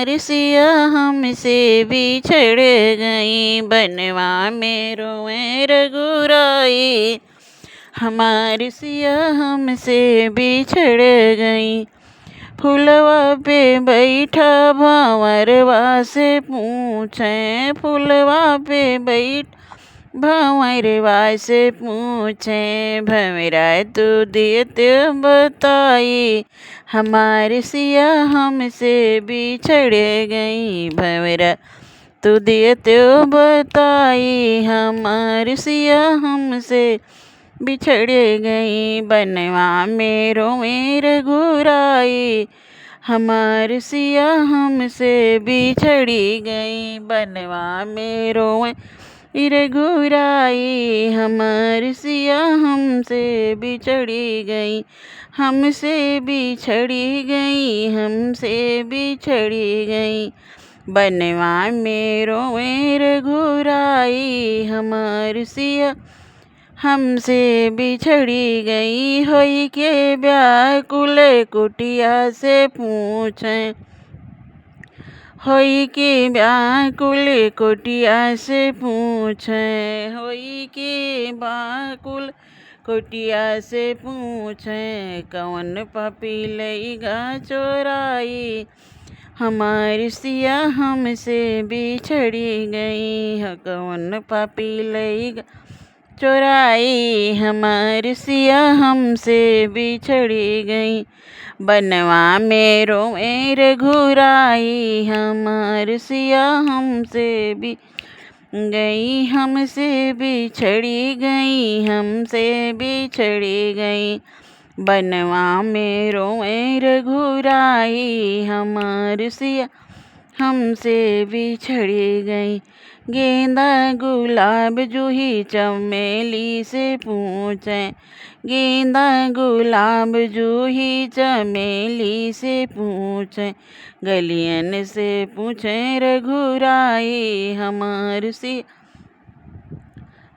हमारी सिया हमसे बिछड़ गई, बनवा में रोए रघुराई। हमारी सिया हमसे बिछड़ गई, फुलवा पे बैठा भंवरवा से पूछे, फुलवा पे बैठ भंवरवा से पूछे, भंवरा तू दियत बताई। हमारी सिया हमसे बिछड़ गई, भंवरा तू दियत बताई। हमारी सिया हमसे बिछड़ गई, बनवा में रोए रघुराई। हमारी सिया हमसे बिछड़ी गई, बनवा में रोए रघुराई। हमारी सिया हमसे बिछड़ी गई, हमसे बिछड़ी गई, हमसे बिछड़ी गई, बनवा में रोए रघुराई। हमारी सिया हमसे बिछड़ी गई, होई के व्याकुल कुटिया से पूछे, होई के व्याकुल कुटिया से पूछे, होई के व्याकुल कुटिया से पूछे, कौन पापी लईगा चोराई। हमारी सिया हमसे बिछड़ी गई, कौन पापी लईगा चोराई। हमारी सिया हमसे बिछड़ी गई, बनवा में रोए रघुराई। हमारी सिया हमसे गई, हमसे बिछड़ी गई, हमसे बिछड़ी गई, बनवा में रोए रघुराई। हमारी सिया हमसे बिछड़ी गई, गेंदा गुलाब जूही चमेली से पूछे, गेंदा गुलाब जूही चमेली से पूछे, गलियन से पूछे रघुराई। हमारी सिया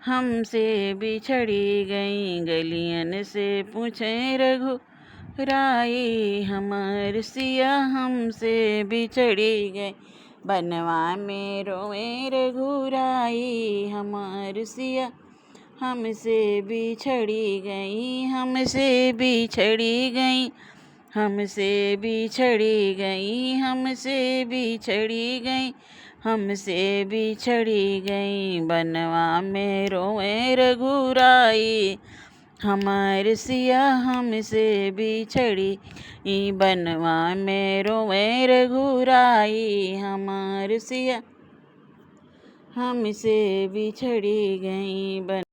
हमसे बिछड़ी गई, गलियन से पूछे रघुराई। हमारी सिया हमसे बिछड़ी गई, बनवा में रोए रघुराई। हमारी सिया हमसे बिछड़ी गई, हमसे बिछड़ी गई, हमसे बिछड़ी गई, हमसे बिछड़ी गई, हमसे बिछड़ी गई, बनवा में रोए रघुराई। हमारी सिया हमसे बिछड़ी, बनवा में रोए रघुराई। हमारी सिया हमसे बिछड़ी गई,